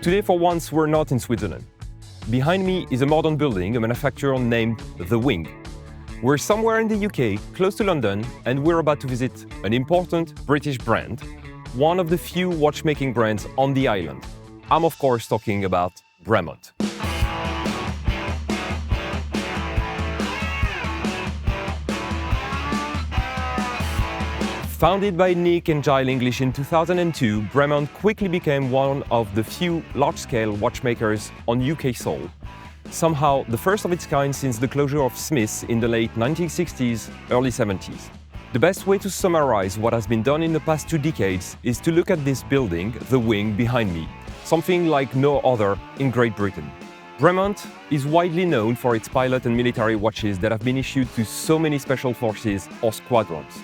Today, for once, we're not in Switzerland. Behind me is a modern building, a manufacturer named The Wing. We're somewhere in the UK, close to London, and we're about to visit an important British brand, one of the few watchmaking brands on the island. I'm of course talking about Bremont. Founded by Nick and Giles English in 2002, Bremont quickly became one of the few large-scale watchmakers on UK soil. Somehow the first of its kind since the closure of Smith's in the late 1960s, early 70s. The best way to summarize what has been done in the past 2 decades is to look at this building, the Wing, behind me, something like no other in Great Britain. Bremont is widely known for its pilot and military watches that have been issued to so many special forces or squadrons.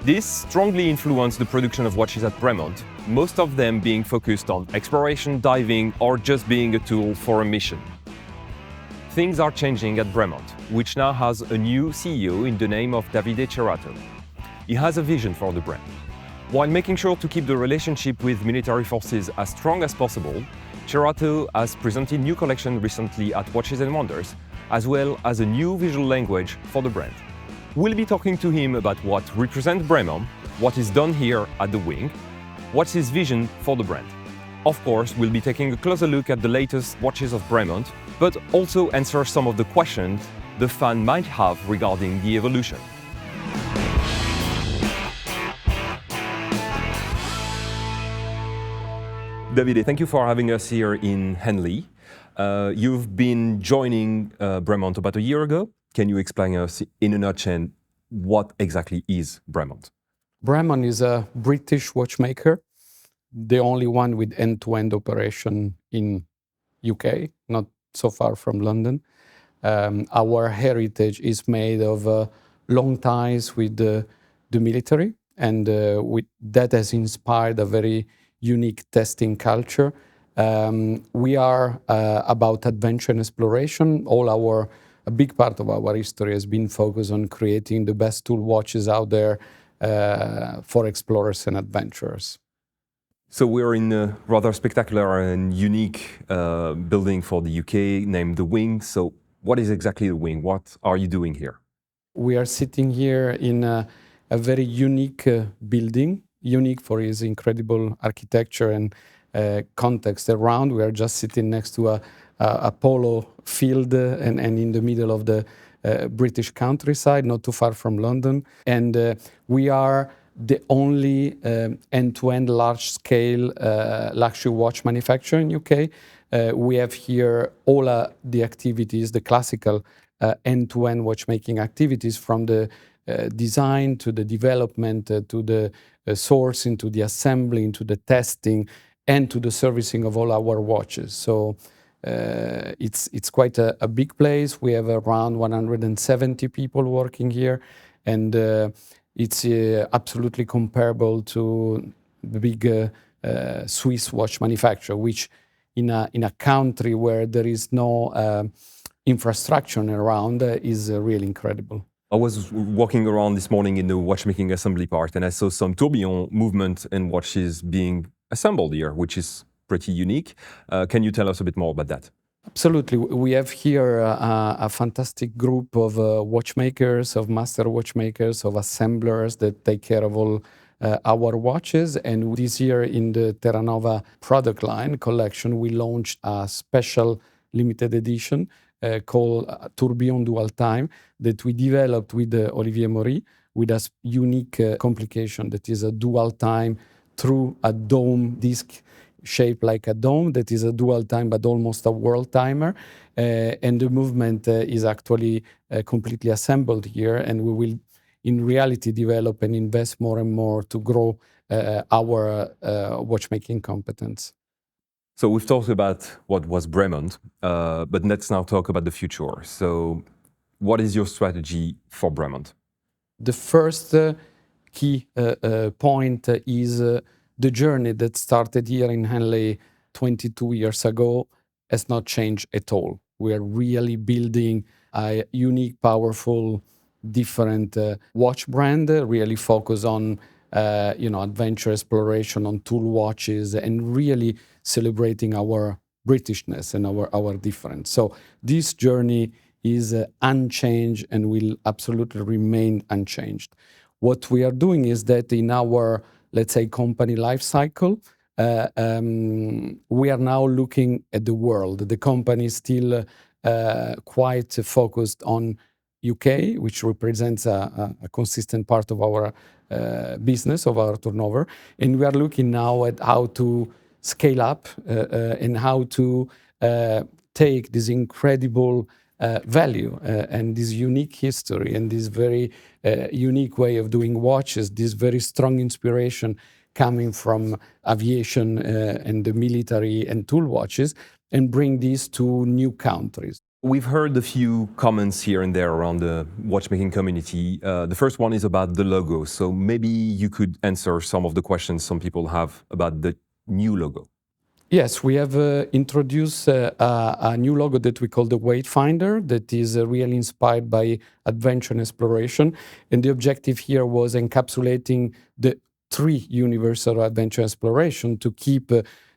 This strongly influenced the production of watches at Bremont, most of them being focused on exploration, diving, or just being a tool for a mission. Things are changing at Bremont, which now has a new CEO in the name of Davide Cerrato. He has a vision for the brand. While making sure to keep the relationship with military forces as strong as possible, Cerrato has presented new collections recently at Watches and Wonders, as well as a new visual language for the brand. We'll be talking to him about what represents Bremont, what is done here at the Wing, what's his vision for the brand. Of course, we'll be taking a closer look at the latest watches of Bremont, but also answer some of the questions the fan might have regarding the evolution. Davide, thank you for having us here in Henley. You've been joining Bremont about a year ago. Can you explain us in a nutshell what exactly is Bremont? Bremont is a British watchmaker, the only one with end-to-end operation in UK, not so far from London. Our heritage is made of long ties with the military, and that has inspired a very unique testing culture. We are about adventure and exploration. A big part of our history has been focused on creating the best tool watches out there for explorers and adventurers. So we're in a rather spectacular and unique building for the UK named The Wing. So what is exactly The Wing? What are you doing here? We are sitting here in a very unique building, unique for its incredible architecture and context around. We are just sitting next to a polo field and in the middle of the British countryside, not too far from London. And we are the only end-to-end large-scale luxury watch manufacturer in UK. We have here all the activities, the classical end-to-end watchmaking activities, from the design to the development to the sourcing to the assembling to the testing and to the servicing of all our watches. So it's quite a big place. We have around 170 people working here, and it's absolutely comparable to the big Swiss watch manufacturer, which in a country where there is no infrastructure around is really incredible. I was walking around this morning in the watchmaking assembly part, and I saw some tourbillon movement and watches being assembled here, which is pretty unique. Can you tell us a bit more about that? Absolutely. We have here a fantastic group of watchmakers, of master watchmakers, of assemblers that take care of all our watches. And this year in the Terra Nova product line collection, we launched a special limited edition called Tourbillon Dual Time that we developed with Olivier Maury with a unique complication that is a dual time through a dome disc shaped like a dome that is a dual time but almost a world timer, and the movement is actually completely assembled here, and we will in reality develop and invest more and more to grow our watchmaking competence. So we've talked about what was Bremont, but let's now talk about the future. So what is your strategy for Bremont? The first key point is the journey that started here in Henley 22 years ago has not changed at all. We are really building a unique, powerful, different watch brand, really focus on adventure exploration on tool watches and really celebrating our Britishness and our difference. So this journey is unchanged and will absolutely remain unchanged. What we are doing is that in our, let's say, company life cycle, we are now looking at the world. The company is still quite focused on UK, which represents a consistent part of our business, of our turnover. And we are looking now at how to scale up and how to take this incredible value and this unique history and this very unique way of doing watches, this very strong inspiration coming from aviation and the military and tool watches, and bring these to new countries. We've heard a few comments here and there around the watchmaking community. The first one is about the logo. So maybe you could answer some of the questions some people have about the new logo. Yes, we have introduced a new logo that we call the Wayfinder that is really inspired by adventure and exploration. And the objective here was encapsulating the three universal adventure exploration to keep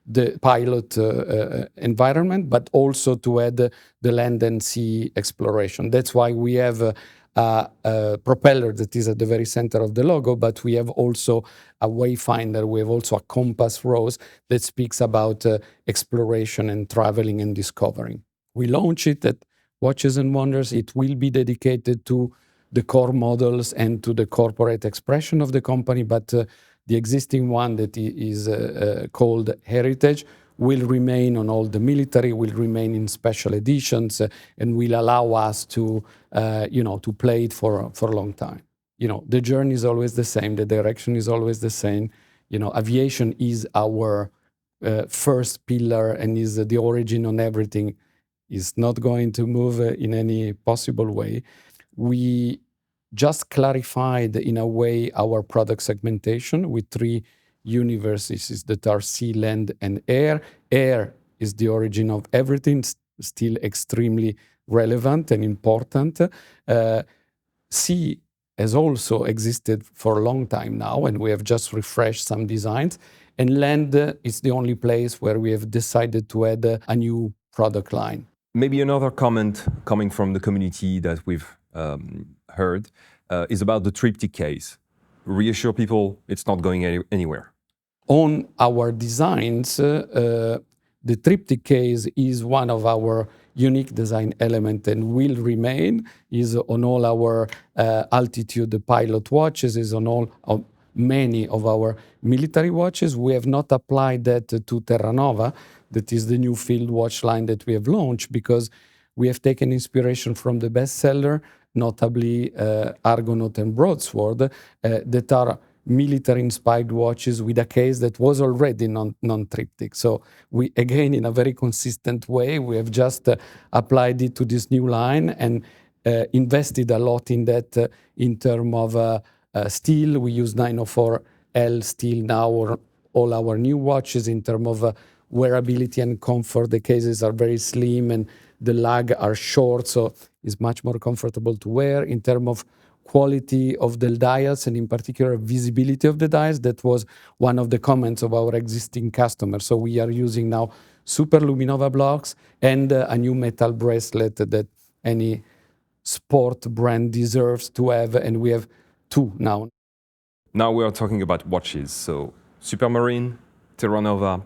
the pilot environment, but also to add the land and sea exploration. That's why we have a propeller that is at the very center of the logo, but we have also a wayfinder. We have also a compass rose that speaks about exploration and traveling and discovering. We launch it at Watches and Wonders. It will be dedicated to the core models and to the corporate expression of the company, but the existing one that is called Heritage will remain on all the military, will remain in special editions, and will allow us to, to play it for a long time. The journey is always the same. The direction is always the same. Aviation is our first pillar and is the origin on everything. Is not going to move in any possible way. We just clarified in a way our product segmentation with three universes that are sea, land, and air. Air is the origin of everything, still extremely relevant and important. Sea has also existed for a long time now, and we have just refreshed some designs. And land is the only place where we have decided to add a new product line. Maybe another comment coming from the community that we've heard is about the triptych case. Reassure people it's not going anywhere. On our designs, the triptych case is one of our unique design elements and will remain, is on all our altitude pilot watches, is on many of our military watches. We have not applied that to Terra Nova, that is the new field watch line that we have launched, because we have taken inspiration from the bestseller, notably Argonaut and Broadsword, that are military-inspired watches with a case that was already non-triptych. So we, again, in a very consistent way, we have just applied it to this new line and invested a lot in that in terms of steel. We use 904L steel now, or all our new watches. In terms of wearability and comfort, the cases are very slim and the lug are short, so it's much more comfortable to wear. In terms of quality of the dials and in particular visibility of the dials, that was one of the comments of our existing customers. So we are using now super luminova blocks and a new metal bracelet that any sport brand deserves to have, and we have two now. Now we are talking about watches. So Supermarine, Terra Nova,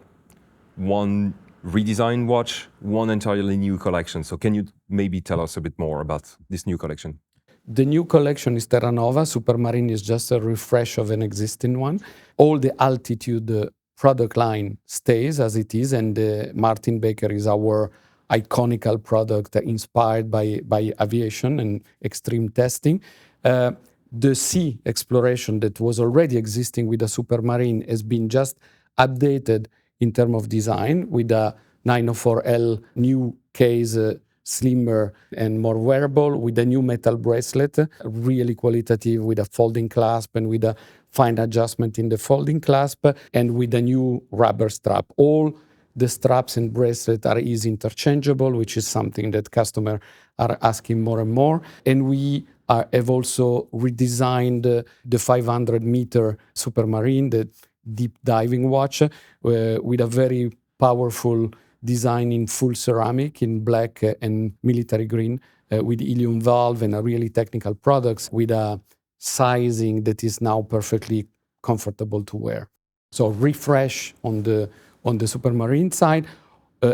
one redesigned watch, one entirely new collection. So can you maybe tell us a bit more about this new collection? The new collection is Terra Nova. Supermarine is just a refresh of an existing one. All the altitude product line stays as it is, and Martin Baker is our iconical product inspired by aviation and extreme testing. The sea exploration that was already existing with the Supermarine has been just updated in terms of design with a 904L new case, slimmer and more wearable, with a new metal bracelet, really qualitative, with a folding clasp and with a fine adjustment in the folding clasp, and with a new rubber strap. All the straps and bracelet are easy interchangeable, which is something that customers are asking more and more. And we have also redesigned the 500-meter Supermarine, the deep diving watch, with a very powerful design in full ceramic, in black and military green, with helium valve and a really technical products with a sizing that is now perfectly comfortable to wear. So refresh on the Supermarine side.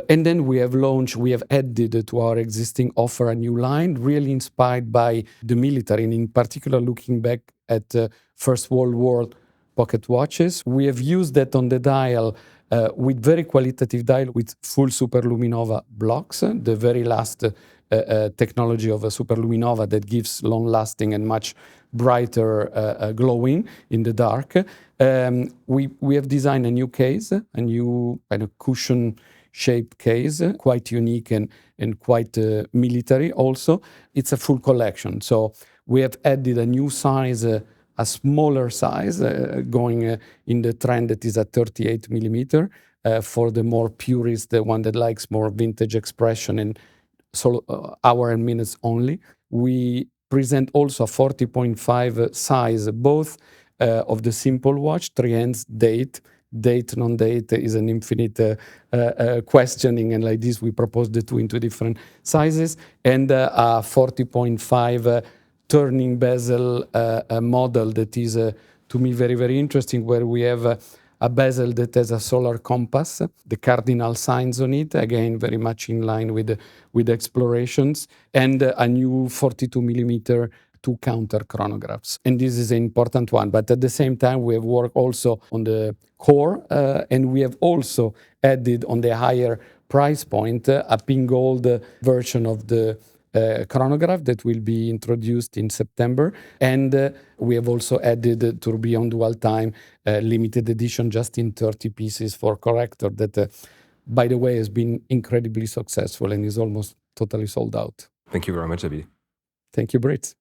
And then we have added to our existing offer a new line, really inspired by the military, and in particular looking back at First World War pocket watches. We have used that on the dial with very qualitative dial with full Superluminova blocks, the very last technology of a Superluminova that gives long-lasting and much brighter glowing in the dark. We have designed a new case, a new kind of cushion-shaped case, quite unique and quite military also. It's a full collection. So we have added a new size, a smaller size, going in the trend that is a 38 millimeter for the more purist, the one that likes more vintage expression and hour and minutes only. We present also a 40.5 size, both of the simple watch, 3 hands, date, non-date is an infinite questioning, and like this we propose the two into different sizes, and a 40.5 turning bezel model that is, to me, very, very interesting, where we have a bezel that has a solar compass, the cardinal signs on it, again, very much in line with explorations, and a new 42 millimeter two counter chronographs. And this is an important one. But at the same time, we have worked also on the core, and we have also added on the higher price point a pink gold version of the chronograph that will be introduced in September. And we have also added tourbillon dual time limited edition just in 30 pieces for collector that, by the way, has been incredibly successful and is almost totally sold out. Thank you very much, Davide. Thank you, Brits.